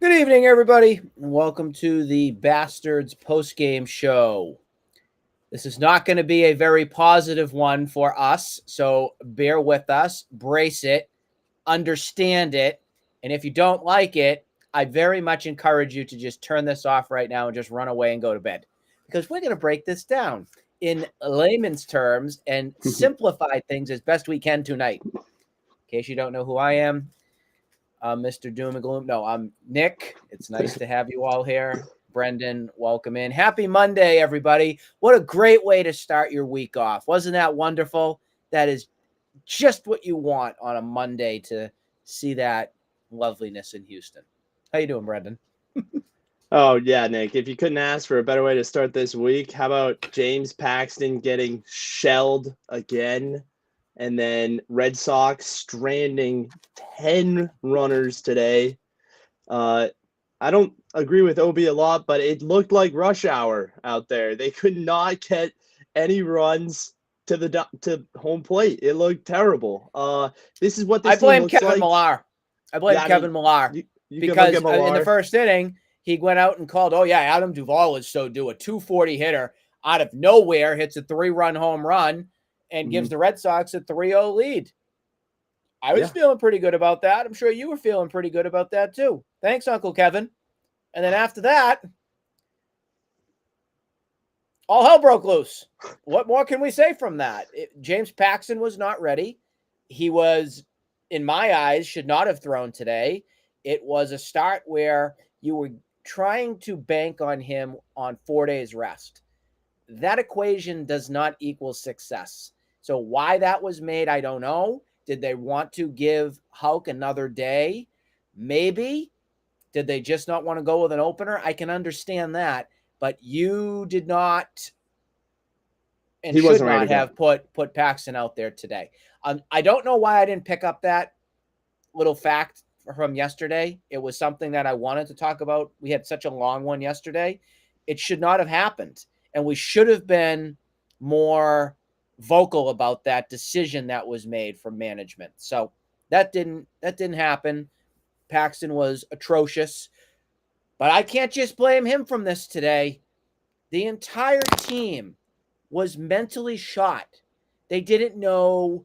Good evening, everybody, and welcome to the Bastards postgame show. This is not going to be a very positive one for us, so bear with us, brace it, understand it, and if you don't like it, I very much encourage you to just turn this off right now and just run away and go to bed, because we're going to break this down in layman's terms and simplify things as best we can tonight. In case you don't know who I am, Mr. Doom and Gloom. No, I'm Nick. It's nice to have you all here. Brendan, welcome in. Happy Monday, everybody. What a great way to start your week off. Wasn't that wonderful? That is just what you want on a Monday, to see that loveliness in Houston. How you doing, Brendan? Oh, yeah, Nick. If you couldn't ask for a better way to start this week, how about James Paxton getting shelled again? And then Red Sox stranding 10 runners today. I don't agree with Obi a lot, but it looked like rush hour out there. They could not get any runs to home plate. It looked terrible. This is what this team looks Kevin like. Millar. I blame Kevin Millar because in the first inning, he went out and called, Adam Duvall is so due. A 240 hitter out of nowhere hits a 3-run home run and gives the Red Sox a 3-0 lead. I was feeling pretty good about that. I'm sure you were feeling pretty good about that too. Thanks, Uncle Kevin. And then after that, all hell broke loose. What more can we say from that? James Paxton was not ready. He was, in my eyes, should not have thrown today. It was a start where you were trying to bank on him on 4 days rest. That equation does not equal success. So why that was made, I don't know. Did they want to give Houck another day? Maybe. Did they just not want to go with an opener? I can understand that. But you did not and should not have put Paxton out there today. I don't know why I didn't pick up that little fact from yesterday. It was something that I wanted to talk about. We had such a long one yesterday. It should not have happened. And we should have been more vocal about that decision that was made from management. So that didn't happen. Paxton was atrocious. But I can't just blame him from this today. The entire team was mentally shot. They didn't know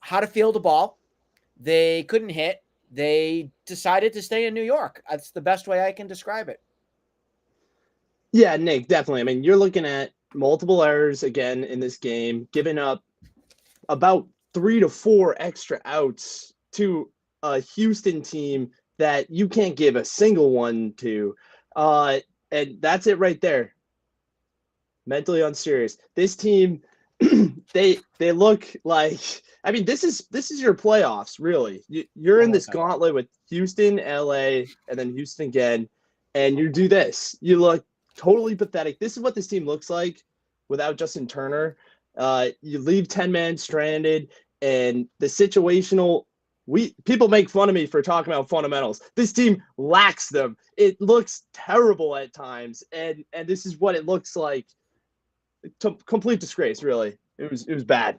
how to field the ball. They couldn't hit. They decided to stay in New York. That's the best way I can describe it. Yeah, Nick, definitely. I mean, you're looking at multiple errors again in this game, giving up about 3 to 4 extra outs to a Houston team that you can't give a single one to. And that's it right there. Mentally unserious. This team, they look like, I mean, this is your playoffs, really. You're in this gauntlet with Houston, LA, and then Houston again, and you do this. You look totally pathetic. This is what this team looks like without Justin Turner. You leave 10 men stranded, and the situational. People make fun of me for talking about fundamentals. This team lacks them. It looks terrible at times, and this is what it looks like. Complete disgrace, really. It was bad.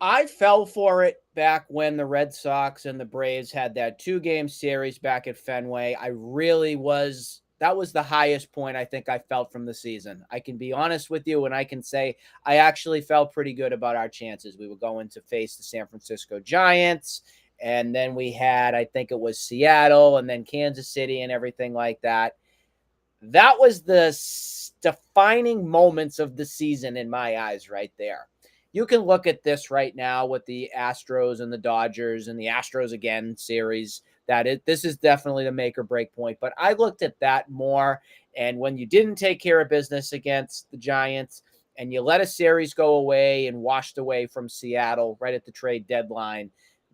I fell for it back when the Red Sox and the Braves had that 2-game series back at Fenway. I really was. That was the highest point I think I felt from the season. I can be honest with you, and I can say I actually felt pretty good about our chances. We were going to face the San Francisco Giants, and then we had, I think it was Seattle, and then Kansas City and everything like that. That was the defining moments of the season in my eyes right there. You can look at this right now with the Astros and the Dodgers and the Astros again series. This is definitely the make or break point. But I looked at that more. And when you didn't take care of business against the Giants and you let a series go away and washed away from Seattle right at the trade deadline,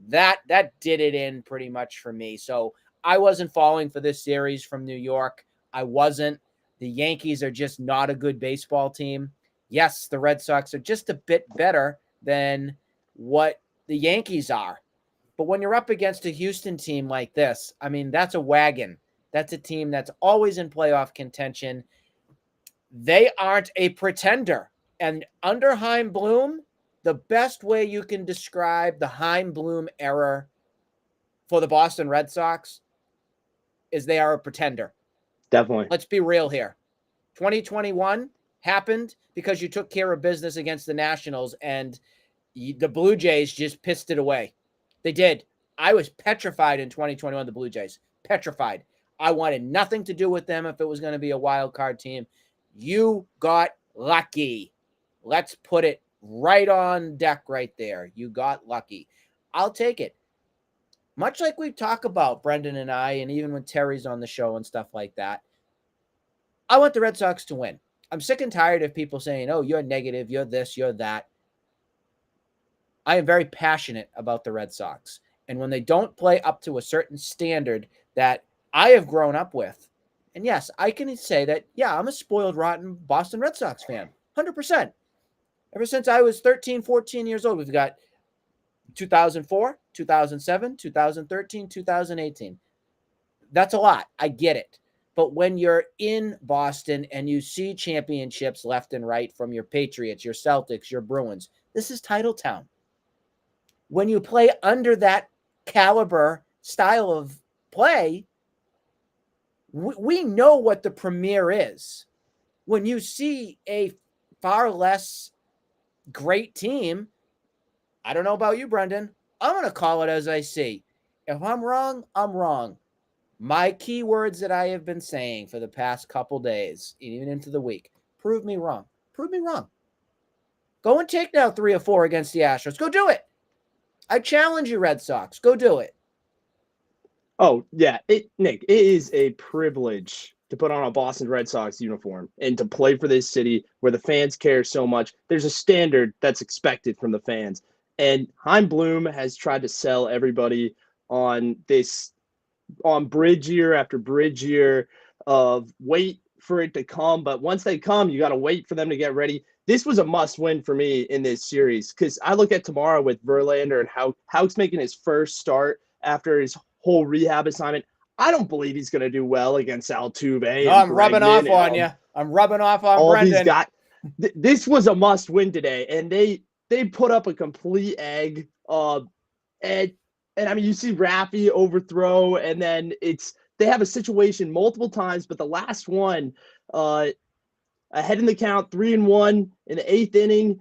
that did it in pretty much for me. So I wasn't falling for this series from New York. I wasn't. The Yankees are just not a good baseball team. Yes, the Red Sox are just a bit better than what the Yankees are. But when you're up against a Houston team like this, I mean, that's a wagon. That's a team that's always in playoff contention. They aren't a pretender. And under Chaim Bloom, the best way you can describe the Chaim Bloom era for the Boston Red Sox is they are a pretender. Definitely. Let's be real here. 2021 happened because you took care of business against the Nationals, and the Blue Jays just pissed it away. They did. I was petrified in 2021, the Blue Jays. Petrified. I wanted nothing to do with them if it was going to be a wild card team. You got lucky. Let's put it right on deck right there. You got lucky. I'll take it. Much like we talk about, Brendan and I, and even when Terry's on the show and stuff like that, I want the Red Sox to win. I'm sick and tired of people saying, oh, you're negative, you're this, you're that. I am very passionate about the Red Sox. And when they don't play up to a certain standard that I have grown up with, and yes, I can say that, yeah, I'm a spoiled, rotten Boston Red Sox fan, 100%. Ever since I was 13, 14 years old, we've got 2004, 2007, 2013, 2018. That's a lot. I get it. But when you're in Boston and you see championships left and right from your Patriots, your Celtics, your Bruins, this is title town. When you play under that caliber style of play, we know what the premier is. When you see a far less great team, I don't know about you, Brendan, I'm going to call it as I see. If I'm wrong, I'm wrong. My keywords that I have been saying for the past couple days, even into the week, prove me wrong. Prove me wrong. Go and take now 3 or 4 against the Astros. Go do it. I challenge you, Red Sox. Go do it. Oh, yeah. Nick, it is a privilege to put on a Boston Red Sox uniform and to play for this city where the fans care so much. There's a standard that's expected from the fans. And Chaim Bloom has tried to sell everybody on this, on bridge year after bridge year of wait for it to come. But once they come, you got to wait for them to get ready. This was a must win for me in this series because I look at tomorrow with Verlander and Houck's making his first start after his whole rehab assignment. I don't believe he's going to do well against Altuve. No, I'm rubbing off on you. I'm rubbing off on all Brendan. These guys. This was a must win today, and they put up a complete egg. And I mean, you see Raffy overthrow, and then they have a situation multiple times, but the last one, ahead in the count, 3-1 in the 8th inning.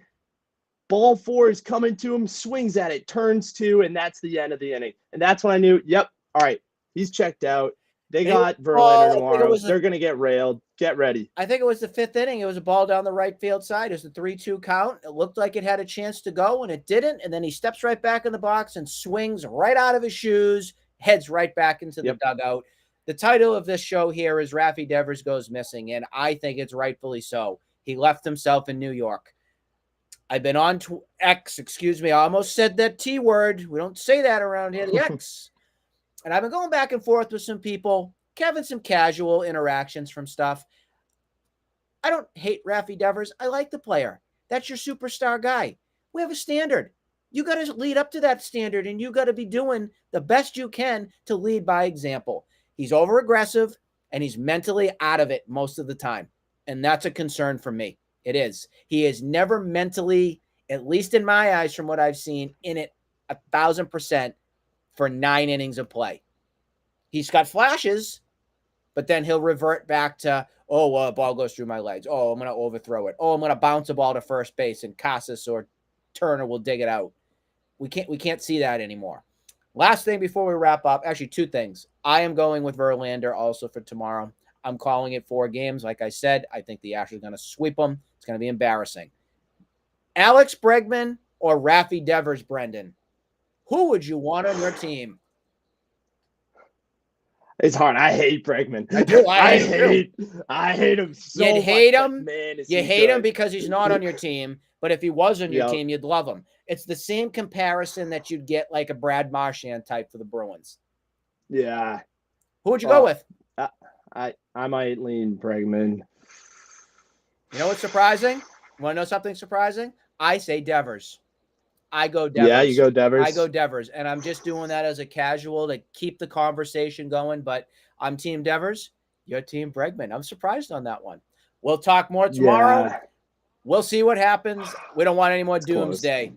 Ball 4 is coming to him, swings at it, turns 2, and that's the end of the inning. And that's when I knew, yep, all right, he's checked out. They got Verlander tomorrow. They're going to get railed. Get ready. I think it was the 5th inning. It was a ball down the right field side. It was a 3-2 count. It looked like it had a chance to go, and it didn't. And then he steps right back in the box and swings right out of his shoes, heads right back into the dugout. The title of this show here is Raffy Devers Goes Missing, and I think it's rightfully so. He left himself in New York. I've been on X, excuse me. I almost said that T word. We don't say that around here, the X. And I've been going back and forth with some people, having some casual interactions from stuff. I don't hate Raffy Devers. I like the player. That's your superstar guy. We have a standard. You got to lead up to that standard, and you got to be doing the best you can to lead by example. He's over-aggressive, and he's mentally out of it most of the time. And that's a concern for me. It is. He is never mentally, at least in my eyes from what I've seen, in it 1,000% for 9 innings of play. He's got flashes, but then he'll revert back to, oh, well, a ball goes through my legs. Oh, I'm going to overthrow it. Oh, I'm going to bounce a ball to first base, and Casas or Turner will dig it out. We can't see that anymore. Last thing before we wrap up, actually 2 things. I am going with Verlander also for tomorrow. I'm calling it 4 games. Like I said, I think the Astros are going to sweep them. It's going to be embarrassing. Alex Bregman or Raffy Devers, Brendan? Who would you want on your team? It's hard. I hate Bregman. I do. I hate him so much. You'd hate him. Man, you hate him because he's not on your team. But if he was on your team, you'd love him. It's the same comparison that you'd get like a Brad Marchand type for the Bruins. Yeah. Who would you go with? I might lean Bregman. You know what's surprising? You want to know something surprising? I say Devers. I go Devers. Yeah, you go Devers. I go Devers. And I'm just doing that as a casual to keep the conversation going. But I'm Team Devers. You're Team Bregman. I'm surprised on that one. We'll talk more tomorrow. Yeah. We'll see what happens. We don't want any more doomsday.